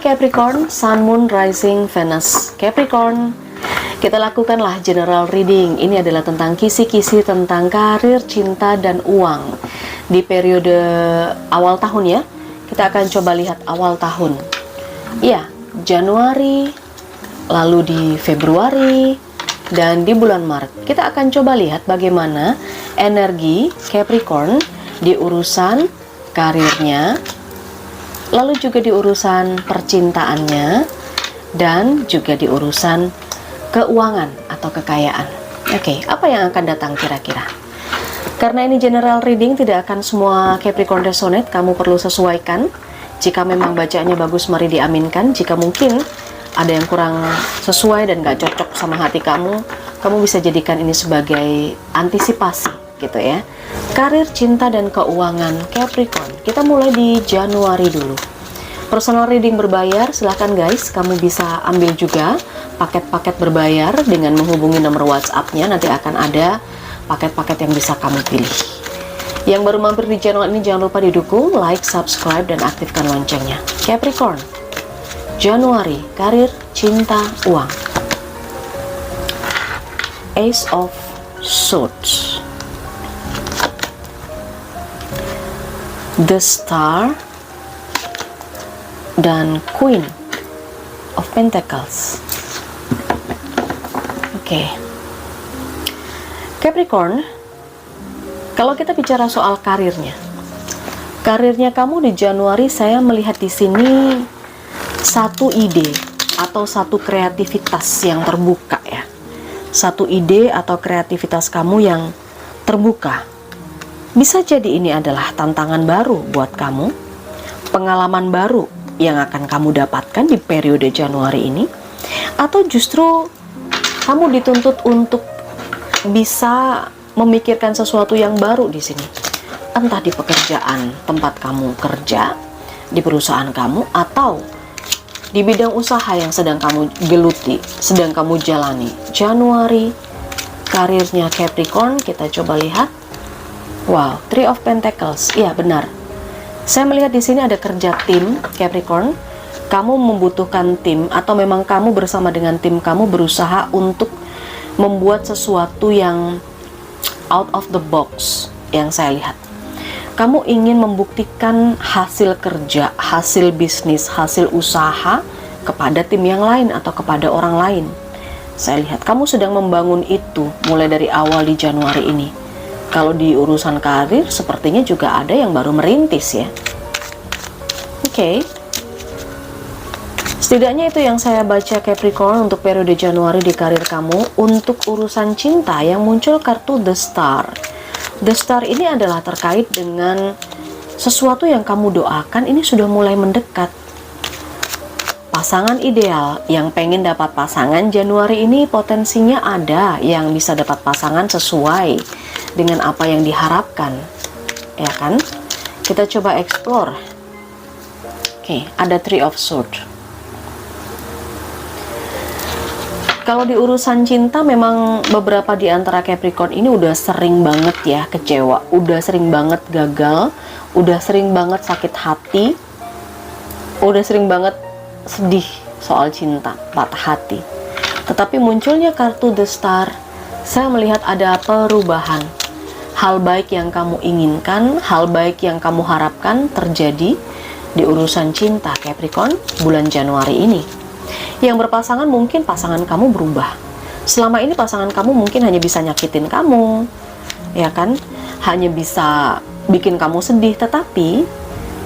Capricorn, Sun, Moon, Rising, Venus. Capricorn, kita lakukanlah general reading. Ini adalah tentang kisi-kisi tentang karir, cinta, dan uang di periode awal tahun ya. Kita akan coba lihat awal tahun. Ya, Januari, lalu di Februari, dan di bulan Maret. Kita akan coba lihat bagaimana energi Capricorn di urusan karirnya, lalu juga di urusan percintaannya, dan juga di urusan keuangan atau kekayaan. Oke, apa yang akan datang kira-kira? Karena ini general reading, tidak akan semua Capricorn resonate. Kamu perlu sesuaikan. Jika memang bacaannya bagus, mari diaminkan. Jika mungkin ada yang kurang sesuai dan gak cocok sama hati kamu, kamu bisa jadikan ini sebagai antisipasi gitu ya. Karir, cinta, dan keuangan Capricorn. Kita mulai di Januari dulu. Personal reading berbayar, silahkan guys. Kamu bisa ambil juga paket-paket berbayar dengan menghubungi nomor WhatsApp-nya. Nanti akan ada paket-paket yang bisa kamu pilih. Yang baru mampir di channel ini, jangan lupa didukung, like, subscribe, dan aktifkan loncengnya. Capricorn, Januari, karir, cinta, uang. Ace of Swords, The Star, dan Queen of Pentacles. Oke. Capricorn, kalau kita bicara soal karirnya kamu di Januari, saya melihat di sini satu ide atau satu kreativitas yang terbuka ya. Satu ide atau kreativitas kamu yang terbuka. Bisa jadi ini adalah tantangan baru buat kamu, pengalaman baru yang akan kamu dapatkan di periode Januari ini, atau justru kamu dituntut untuk bisa memikirkan sesuatu yang baru di sini. Entah di pekerjaan tempat kamu kerja, di perusahaan kamu, atau di bidang usaha yang sedang kamu geluti, sedang kamu jalani. Januari, karirnya Capricorn, kita coba lihat. Wow, Three of Pentacles. Iya, benar. Saya melihat di sini ada kerja tim Capricorn. Kamu membutuhkan tim, atau memang kamu bersama dengan tim kamu berusaha untuk membuat sesuatu yang out of the box yang saya lihat. Kamu ingin membuktikan hasil kerja, hasil bisnis, hasil usaha kepada tim yang lain atau kepada orang lain. Saya lihat kamu sedang membangun itu mulai dari awal di Januari ini. Kalau di urusan karir, sepertinya juga ada yang baru merintis ya. Oke. Setidaknya itu yang saya baca Capricorn untuk periode Januari di karir kamu. Untuk urusan cinta yang muncul kartu The Star. The Star ini adalah terkait dengan sesuatu yang kamu doakan ini sudah mulai mendekat. Pasangan ideal yang pengen dapat pasangan Januari ini potensinya ada yang bisa dapat pasangan sesuai dengan apa yang diharapkan, ya kan? Kita coba explore. Oke, ada Three of Swords. Kalau di urusan cinta, memang beberapa di antara Capricorn ini udah sering banget ya kecewa, udah sering banget gagal, udah sering banget sakit hati, udah sering banget sedih soal cinta, patah hati. Tetapi munculnya kartu The Star, saya melihat ada perubahan. Hal baik yang kamu inginkan, hal baik yang kamu harapkan terjadi di urusan cinta Capricorn bulan Januari ini. Yang berpasangan, mungkin pasangan kamu berubah. Selama ini pasangan kamu mungkin hanya bisa nyakitin kamu, ya kan? Hanya bisa bikin kamu sedih, tetapi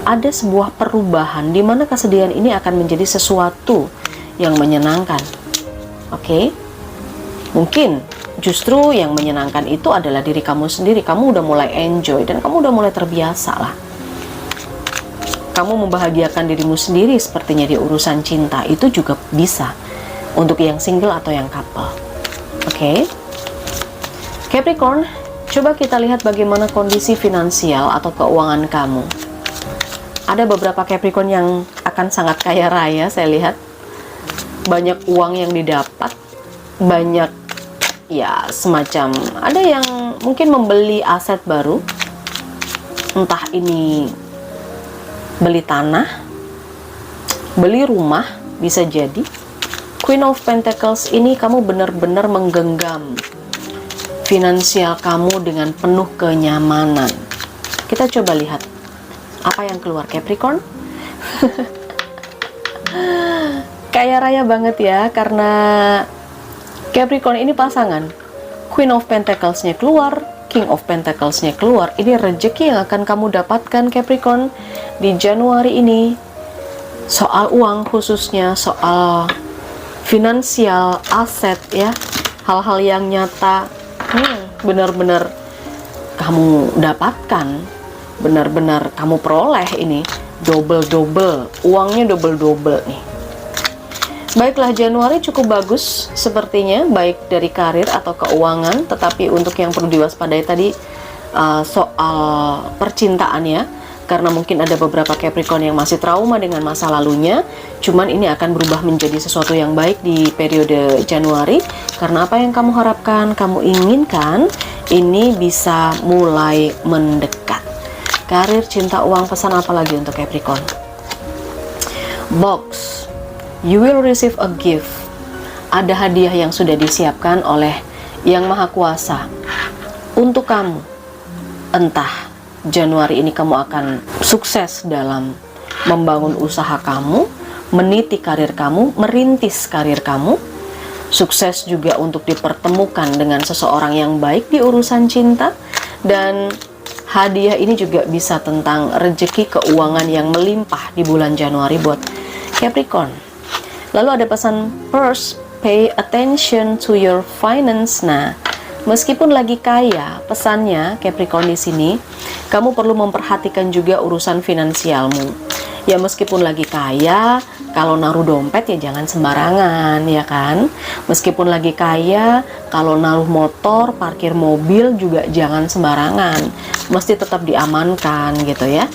ada sebuah perubahan di mana kesedihan ini akan menjadi sesuatu yang menyenangkan. Oke? Mungkin justru yang menyenangkan itu adalah diri kamu sendiri. Kamu udah mulai enjoy dan kamu udah mulai terbiasa lah. Kamu membahagiakan dirimu sendiri sepertinya di urusan cinta. Itu juga bisa untuk yang single atau yang couple. Oke? Capricorn, coba kita lihat bagaimana kondisi finansial atau keuangan kamu. Ada beberapa Capricorn yang akan sangat kaya raya, saya lihat. Banyak uang yang didapat, banyak ya semacam, ada yang mungkin membeli aset baru. Entah ini beli tanah, beli rumah bisa jadi. Queen of Pentacles ini kamu benar-benar menggenggam finansial kamu dengan penuh kenyamanan. Kita coba lihat apa yang keluar Capricorn. Kaya raya banget ya, karena Capricorn ini pasangan. Queen of Pentacles-nya keluar, King of Pentacles-nya keluar. Ini rezeki yang akan kamu dapatkan Capricorn di Januari ini. Soal uang khususnya, soal finansial, aset ya, hal-hal yang nyata, benar-benar kamu dapatkan, benar-benar kamu peroleh ini, double-double, uangnya double-double nih. Baiklah, Januari cukup bagus sepertinya, baik dari karir atau keuangan, tetapi untuk yang perlu diwaspadai tadi soal percintaan ya, karena mungkin ada beberapa Capricorn yang masih trauma dengan masa lalunya, cuman ini akan berubah menjadi sesuatu yang baik di periode Januari, karena apa yang kamu harapkan, kamu inginkan, ini bisa mulai mendekat. Karir, cinta, uang, pesan apa lagi untuk Capricorn? Box. You will receive a gift. Ada hadiah yang sudah disiapkan oleh Yang Maha Kuasa untuk kamu. Entah Januari ini kamu akan sukses dalam membangun usaha kamu, meniti karir kamu, merintis karir kamu, sukses juga untuk dipertemukan dengan seseorang yang baik di urusan cinta, dan hadiah ini juga bisa tentang rezeki keuangan yang melimpah di bulan Januari buat Capricorn. Lalu ada pesan purse, pay attention to your finance. Nah, meskipun lagi kaya, pesannya Capricorn di sini, kamu perlu memperhatikan juga urusan finansialmu. Ya meskipun lagi kaya, kalau naruh dompet ya jangan sembarangan, ya kan? Meskipun lagi kaya, kalau naruh motor, parkir mobil juga jangan sembarangan. Mesti tetap diamankan gitu ya.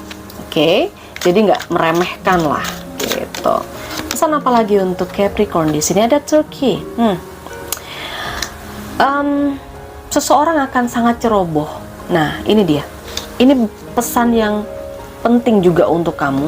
Oke, jadi nggak meremehkan lah gitu. Pesan apa lagi untuk Capricorn di sini? Ada Turkey. Seseorang akan sangat ceroboh. Nah, ini dia. Ini pesan yang penting juga untuk kamu.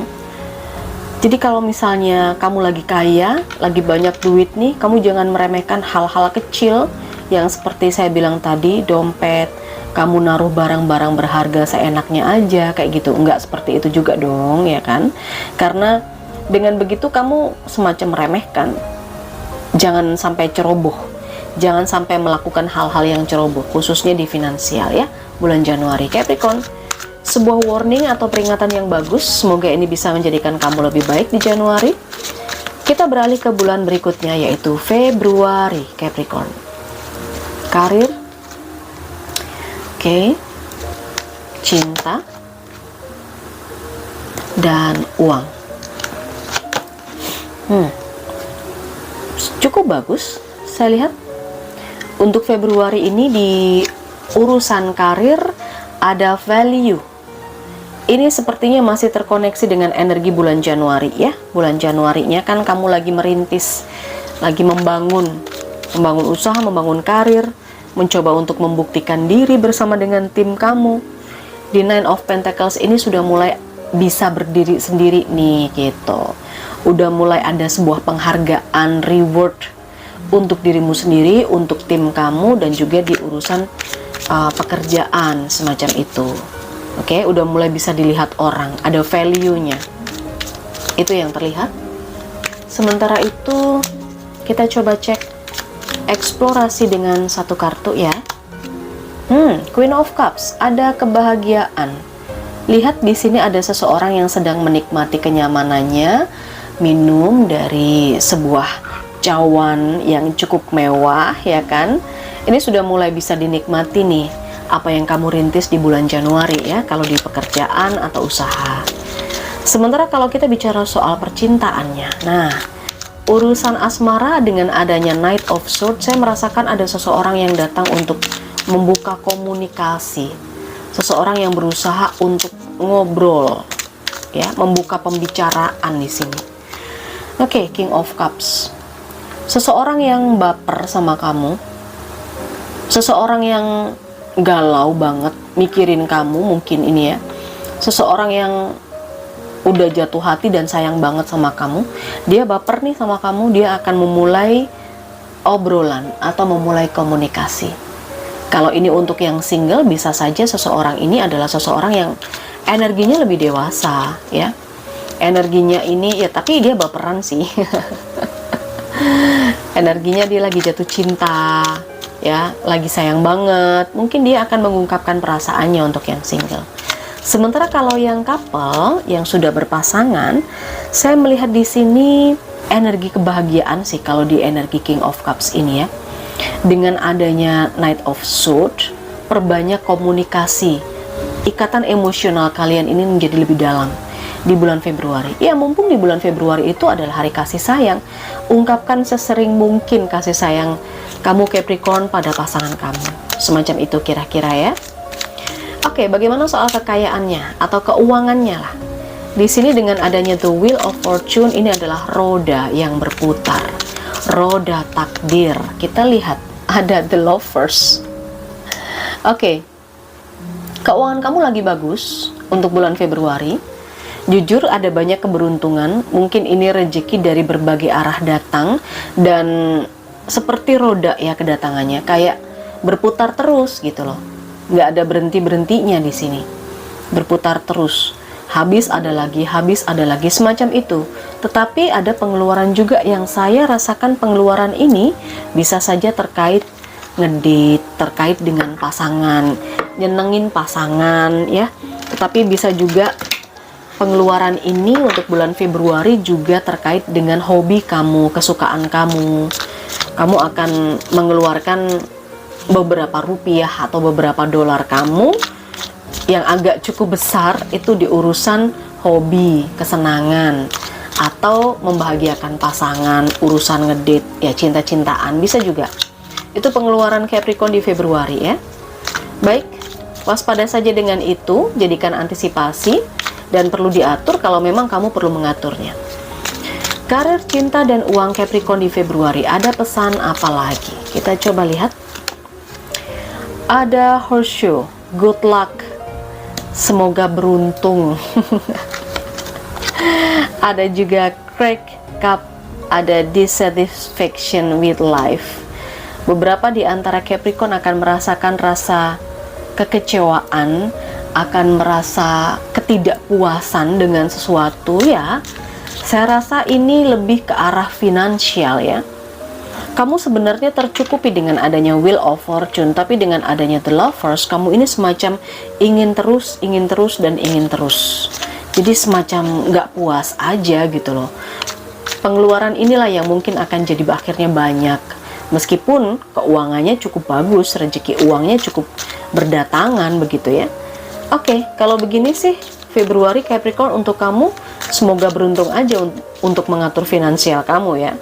Jadi kalau misalnya kamu lagi kaya, lagi banyak duit nih, kamu jangan meremehkan hal-hal kecil yang seperti saya bilang tadi, dompet, kamu naruh barang-barang berharga seenaknya aja, kayak gitu. Enggak seperti itu juga dong, ya kan? Karena dengan begitu kamu semacam meremehkan. Jangan sampai ceroboh, jangan sampai melakukan hal-hal yang ceroboh, khususnya di finansial ya, bulan Januari. Capricorn, sebuah warning atau peringatan yang bagus. Semoga ini bisa menjadikan kamu lebih baik di Januari. Kita beralih ke bulan berikutnya, yaitu Februari. Capricorn, karir, oke, cinta, dan uang. Cukup bagus saya lihat. Untuk Februari ini di urusan karir ada value. Ini sepertinya masih terkoneksi dengan energi bulan Januari ya. Bulan Januarinya kan kamu lagi merintis, lagi membangun usaha, membangun karir, mencoba untuk membuktikan diri bersama dengan tim kamu. Di Nine of Pentacles ini sudah mulai bisa berdiri sendiri nih gitu. Udah mulai ada sebuah penghargaan, reward untuk dirimu sendiri, untuk tim kamu, dan juga di urusan pekerjaan semacam itu. Oke, udah mulai bisa dilihat orang, ada value-nya. Itu yang terlihat. Sementara itu, kita coba cek eksplorasi dengan satu kartu ya. Queen of Cups, ada kebahagiaan. Lihat di sini ada seseorang yang sedang menikmati kenyamanannya, minum dari sebuah cawan yang cukup mewah, ya kan? Ini sudah mulai bisa dinikmati nih, apa yang kamu rintis di bulan Januari ya, kalau di pekerjaan atau usaha. Sementara kalau kita bicara soal percintaannya, nah, urusan asmara dengan adanya Knight of Swords, saya merasakan ada seseorang yang datang untuk membuka komunikasi, seseorang yang berusaha untuk ngobrol, ya, membuka pembicaraan di sini. Oke, King of Cups. Seseorang yang baper sama kamu, seseorang yang galau banget mikirin kamu mungkin ini ya, seseorang yang udah jatuh hati dan sayang banget sama kamu. Dia baper nih sama kamu, dia akan memulai obrolan atau memulai komunikasi. Kalau ini untuk yang single, bisa saja seseorang ini adalah seseorang yang energinya lebih dewasa, ya. Energinya ini, ya tapi dia baperan sih. Energinya dia lagi jatuh cinta, ya, lagi sayang banget. Mungkin dia akan mengungkapkan perasaannya untuk yang single. Sementara kalau yang couple, yang sudah berpasangan, saya melihat di sini energi kebahagiaan sih kalau di energi King of Cups ini ya. Dengan adanya Knight of Swords, perbanyak komunikasi. Ikatan emosional kalian ini menjadi lebih dalam di bulan Februari. Ya, mumpung di bulan Februari itu adalah hari kasih sayang, ungkapkan sesering mungkin kasih sayang kamu Capricorn pada pasangan kamu. Semacam itu kira-kira ya. Oke, bagaimana soal kekayaannya atau keuangannya lah? Di sini dengan adanya The Wheel of Fortune, ini adalah roda yang berputar, roda takdir. Kita lihat ada The Lovers. Oke, keuangan kamu lagi bagus untuk bulan Februari. Jujur ada banyak keberuntungan, mungkin ini rezeki dari berbagai arah datang, dan seperti roda ya kedatangannya, kayak berputar terus gitu loh. Nggak ada berhenti-berhentinya di sini. Berputar terus. Habis ada lagi, semacam itu. Tetapi ada pengeluaran juga yang saya rasakan pengeluaran ini bisa saja terkait ngedate, terkait dengan pasangan, nyenengin pasangan ya. Tetapi bisa juga pengeluaran ini untuk bulan Februari juga terkait dengan hobi kamu, kesukaan kamu. Kamu akan mengeluarkan beberapa rupiah atau beberapa dolar kamu yang agak cukup besar itu di urusan hobi, kesenangan, atau membahagiakan pasangan, urusan ngedate, ya cinta-cintaan, bisa juga. Itu pengeluaran Capricorn di Februari ya. Baik, waspada saja dengan itu, jadikan antisipasi dan perlu diatur kalau memang kamu perlu mengaturnya. Karir, cinta, dan uang Capricorn di Februari, ada pesan apa lagi? Kita coba lihat. Ada horseshoe, good luck, semoga beruntung. Ada juga crack cup, ada dissatisfaction with life. Beberapa di antara Capricorn akan merasakan rasa kekecewaan, akan merasa ketidakpuasan dengan sesuatu ya. Saya rasa ini lebih ke arah finansial ya. Kamu sebenarnya tercukupi dengan adanya Wheel of Fortune, tapi dengan adanya The Lovers, kamu ini semacam ingin terus, dan ingin terus. Jadi semacam nggak puas aja gitu loh. Pengeluaran inilah yang mungkin akan jadi akhirnya banyak. Meskipun keuangannya cukup bagus, rezeki uangnya cukup berdatangan begitu ya. Oke, kalau begini sih Februari Capricorn untuk kamu, semoga beruntung aja untuk mengatur finansial kamu ya.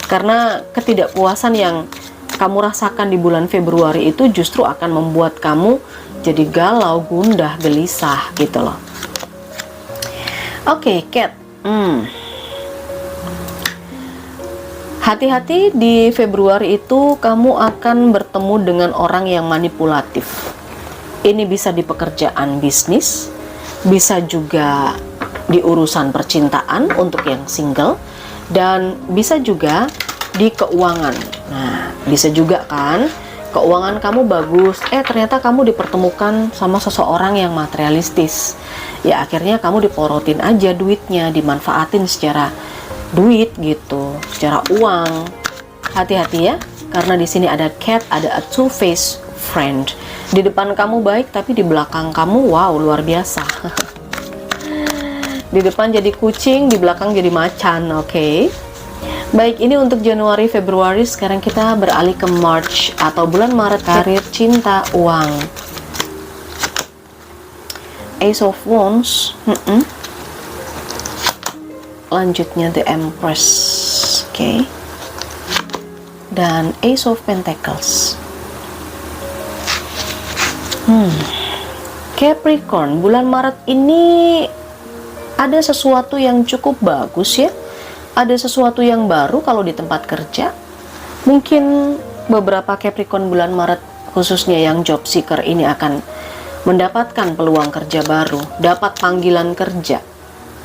Karena ketidakpuasan yang kamu rasakan di bulan Februari itu justru akan membuat kamu jadi galau, gundah, gelisah gitu loh. Oke, Cat. Hati-hati di Februari itu kamu akan bertemu dengan orang yang manipulatif. Ini bisa di pekerjaan bisnis, bisa juga di urusan percintaan untuk yang single, dan bisa juga di keuangan. Nah, bisa juga kan keuangan kamu bagus, ternyata kamu dipertemukan sama seseorang yang materialistis. Ya akhirnya kamu diporotin aja duitnya, dimanfaatin secara duit gitu, secara uang. Hati-hati ya, karena di sini ada cat, ada a two-faced friend. Di depan kamu baik, tapi di belakang kamu wow luar biasa. Di depan jadi kucing, di belakang jadi macan, oke? Baik, ini untuk Januari, Februari. Sekarang kita beralih ke March atau bulan Maret. Karir, cinta, uang. Ace of Wands. Lanjutnya The Empress, oke? Dan Ace of Pentacles. Capricorn, bulan Maret ini ada sesuatu yang cukup bagus ya. Ada sesuatu yang baru kalau di tempat kerja. Mungkin beberapa Capricorn bulan Maret, khususnya yang job seeker ini akan mendapatkan peluang kerja baru, dapat panggilan kerja.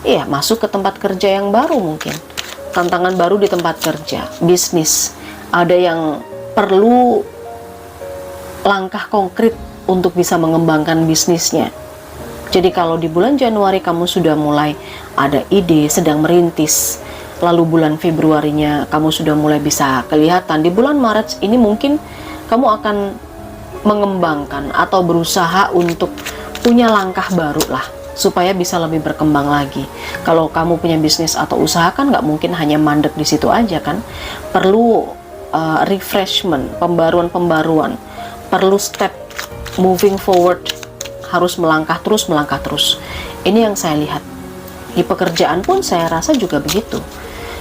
Iya, masuk ke tempat kerja yang baru mungkin. Tantangan baru di tempat kerja, bisnis. Ada yang perlu langkah konkret untuk bisa mengembangkan bisnisnya. Jadi kalau di bulan Januari kamu sudah mulai ada ide, sedang merintis, lalu bulan Februarinya kamu sudah mulai bisa kelihatan, di bulan Maret ini mungkin kamu akan mengembangkan atau berusaha untuk punya langkah baru lah, supaya bisa lebih berkembang lagi. Kalau kamu punya bisnis atau usaha kan nggak mungkin hanya mandek di situ aja kan, perlu refreshment, pembaruan, perlu step moving forward, harus melangkah terus. Ini yang saya lihat. Di pekerjaan pun saya rasa juga begitu.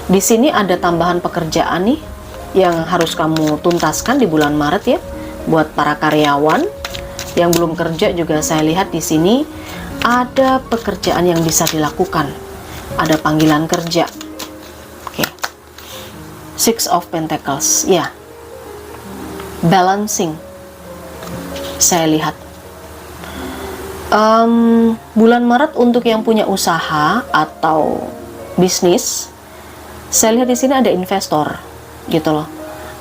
Di sini ada tambahan pekerjaan nih yang harus kamu tuntaskan di bulan Maret ya. Buat para karyawan yang belum kerja juga saya lihat di sini ada pekerjaan yang bisa dilakukan. Ada panggilan kerja. Oke. Six of Pentacles. Ya. Balancing. Saya lihat. Bulan Maret untuk yang punya usaha atau bisnis, saya lihat di sini ada investor, gitu loh.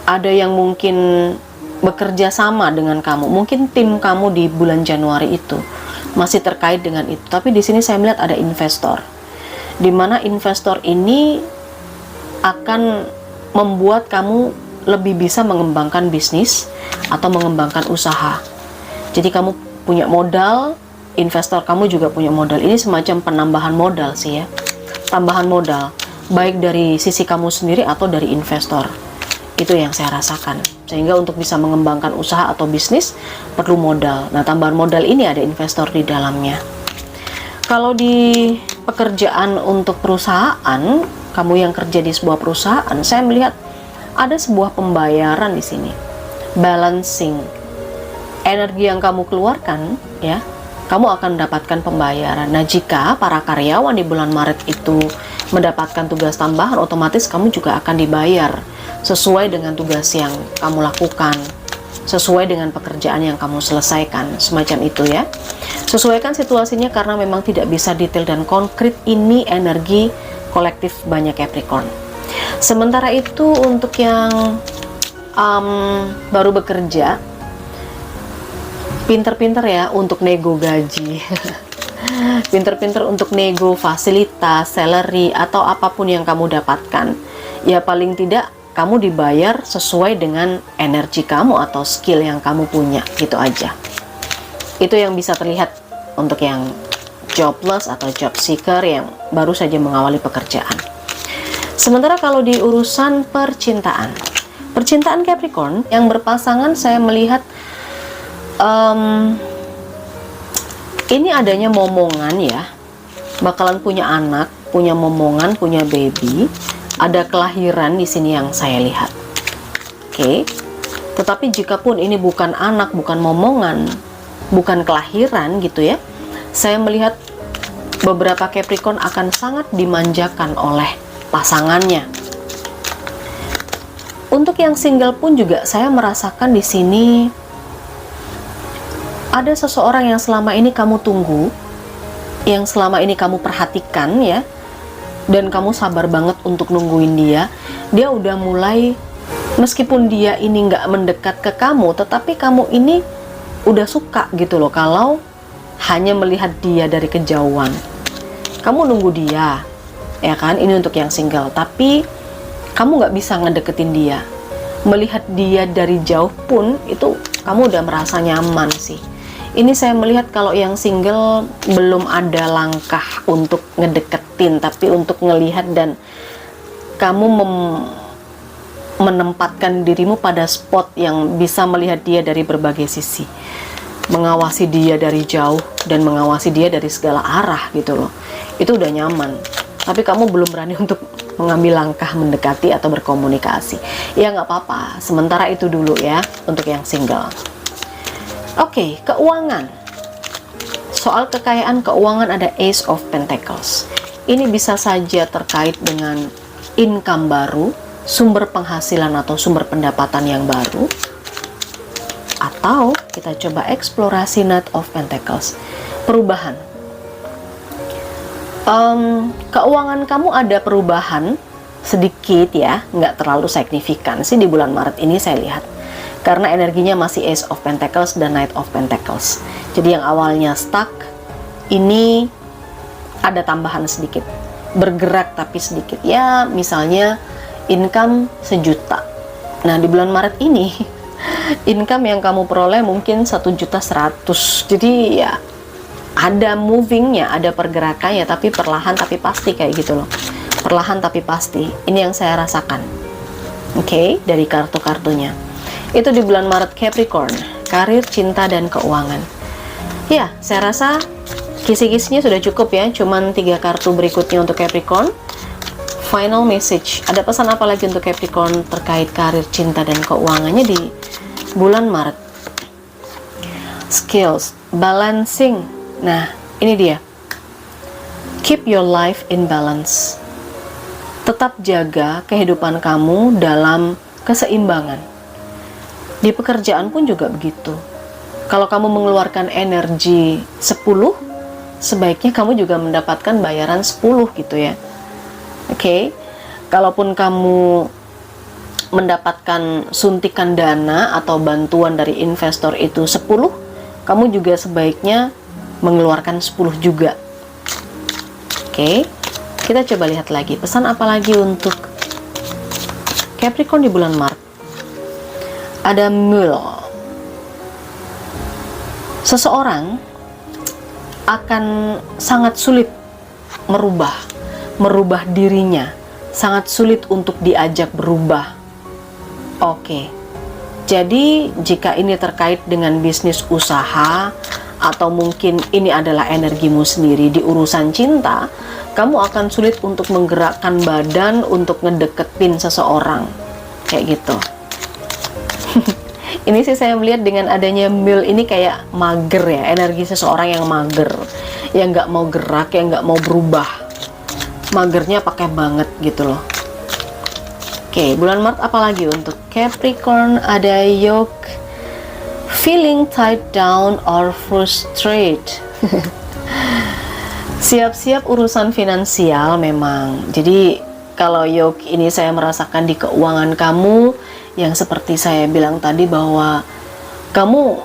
Ada yang mungkin bekerja sama dengan kamu, mungkin tim kamu di bulan Januari itu masih terkait dengan itu. Tapi di sini saya melihat ada investor, di mana investor ini akan membuat kamu lebih bisa mengembangkan bisnis atau mengembangkan usaha. Jadi kamu punya modal, investor kamu juga punya modal. Ini semacam penambahan modal sih ya, tambahan modal, baik dari sisi kamu sendiri atau dari investor. Itu yang saya rasakan. Sehingga untuk bisa mengembangkan usaha atau bisnis perlu modal. Nah, tambahan modal ini ada investor di dalamnya. Kalau di pekerjaan untuk perusahaan, kamu yang kerja di sebuah perusahaan, saya melihat ada sebuah pembayaran di sini. Balancing. Energi yang kamu keluarkan ya, kamu akan mendapatkan pembayaran. Nah, jika para karyawan di bulan Maret itu mendapatkan tugas tambahan, otomatis kamu juga akan dibayar sesuai dengan tugas yang kamu lakukan, sesuai dengan pekerjaan yang kamu selesaikan, semacam itu ya. Sesuaikan situasinya karena memang tidak bisa detail dan konkret, ini energi kolektif banyak Capricorn. Sementara itu untuk yang baru bekerja, pinter-pinter ya untuk nego gaji. Pinter-pinter untuk nego fasilitas, salary, atau apapun yang kamu dapatkan. Ya paling tidak kamu dibayar sesuai dengan energi kamu atau skill yang kamu punya, gitu aja. Itu yang bisa terlihat untuk yang jobless atau job seeker yang baru saja mengawali pekerjaan. Sementara kalau di urusan percintaan Capricorn yang berpasangan, saya melihat ini adanya momongan ya, bakalan punya anak, punya momongan, punya baby, ada kelahiran di sini yang saya lihat. Oke. Tetapi jikapun ini bukan anak, bukan momongan, bukan kelahiran gitu ya, saya melihat beberapa Capricorn akan sangat dimanjakan oleh pasangannya. Untuk yang single pun juga saya merasakan di sini ada seseorang yang selama ini kamu tunggu, yang selama ini kamu perhatikan ya, dan kamu sabar banget untuk nungguin dia. Dia udah mulai, meskipun dia ini nggak mendekat ke kamu, tetapi kamu ini udah suka gitu loh kalau hanya melihat dia dari kejauhan. Kamu nunggu dia, ya kan? Ini untuk yang single, tapi kamu nggak bisa ngedeketin dia. Melihat dia dari jauh pun itu kamu udah merasa nyaman sih. Ini saya melihat kalau yang single belum ada langkah untuk ngedeketin, tapi untuk ngelihat dan kamu menempatkan dirimu pada spot yang bisa melihat dia dari berbagai sisi, mengawasi dia dari jauh dan mengawasi dia dari segala arah gitu loh. Itu udah nyaman, tapi kamu belum berani untuk mengambil langkah mendekati atau berkomunikasi. Ya nggak apa-apa, sementara itu dulu ya untuk yang single. Oke, keuangan. Soal kekayaan keuangan ada Ace of Pentacles. Ini bisa saja terkait dengan income baru, sumber penghasilan atau sumber pendapatan yang baru. Atau kita coba eksplorasi Knight of Pentacles. Perubahan. Keuangan kamu ada perubahan sedikit ya, nggak terlalu signifikan sih di bulan Maret ini saya lihat. Karena energinya masih Ace of Pentacles dan Knight of Pentacles. Jadi yang awalnya stuck, ini ada tambahan sedikit. Bergerak tapi sedikit. Ya, misalnya income 1 juta. Nah, di bulan Maret ini, income yang kamu peroleh mungkin 1.100.000. Jadi ya, ada movingnya, ada pergerakannya, tapi perlahan tapi pasti kayak gitu loh. Perlahan tapi pasti. Ini yang saya rasakan. Oke, dari kartu-kartunya. Itu di bulan Maret Capricorn, karir, cinta, dan keuangan. Ya, saya rasa kisi-kisinya sudah cukup ya. Cuman 3 kartu berikutnya untuk Capricorn. Final message. Ada pesan apa lagi untuk Capricorn terkait karir, cinta, dan keuangannya di bulan Maret? Skills, balancing. Nah, ini dia. Keep your life in balance. Tetap jaga kehidupan kamu dalam keseimbangan. Di pekerjaan pun juga begitu. Kalau kamu mengeluarkan energi 10, sebaiknya kamu juga mendapatkan bayaran 10 gitu ya. Oke. Kalaupun kamu mendapatkan suntikan dana atau bantuan dari investor itu 10, kamu juga sebaiknya mengeluarkan 10 juga. Oke. Kita coba lihat lagi. Pesan apa lagi untuk Capricorn di bulan Maret? Ada Mule. Seseorang akan sangat sulit merubah dirinya, sangat sulit untuk diajak berubah. Oke. Jadi jika ini terkait dengan bisnis usaha atau mungkin ini adalah energimu sendiri di urusan cinta, kamu akan sulit untuk menggerakkan badan untuk ngedeketin seseorang. Kayak gitu. Ini sih saya melihat dengan adanya Mule ini kayak mager ya, energi seseorang yang mager, yang nggak mau gerak, yang nggak mau berubah. Magernya pakai banget gitu loh. Oke, bulan Maret apalagi untuk Capricorn? Ada Yoke, feeling tied down or frustrated. Siap-siap urusan finansial memang. Jadi kalau Yoke ini saya merasakan di keuangan kamu, yang seperti saya bilang tadi bahwa kamu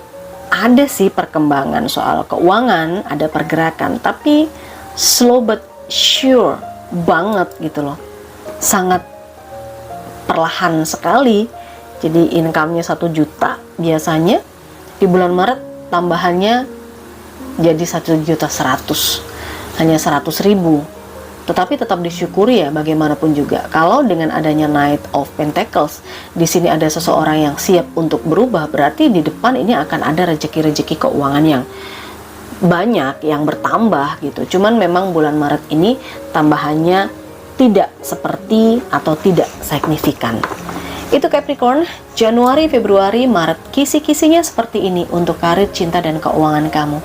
ada sih perkembangan soal keuangan, ada pergerakan, tapi slow but sure banget gitu loh. Sangat perlahan sekali. Jadi income-nya 1 juta biasanya, di bulan Maret tambahannya jadi 1.100.000, hanya 100.000. Tetapi tetap disyukuri ya bagaimanapun juga. Kalau dengan adanya Knight of Pentacles, di sini ada seseorang yang siap untuk berubah, berarti di depan ini akan ada rezeki-rezeki keuangan yang banyak, yang bertambah gitu. Cuman memang bulan Maret ini tambahannya tidak seperti atau tidak signifikan. Itu Capricorn, Januari, Februari, Maret, kisi-kisinya seperti ini untuk karir, cinta, dan keuangan kamu.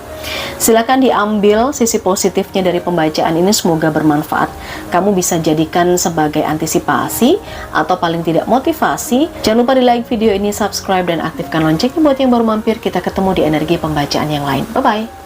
Silakan diambil sisi positifnya dari pembacaan ini, semoga bermanfaat. Kamu bisa jadikan sebagai antisipasi atau paling tidak motivasi. Jangan lupa di like video ini, subscribe, dan aktifkan loncengnya buat yang baru mampir. Kita ketemu di energi pembacaan yang lain. Bye-bye.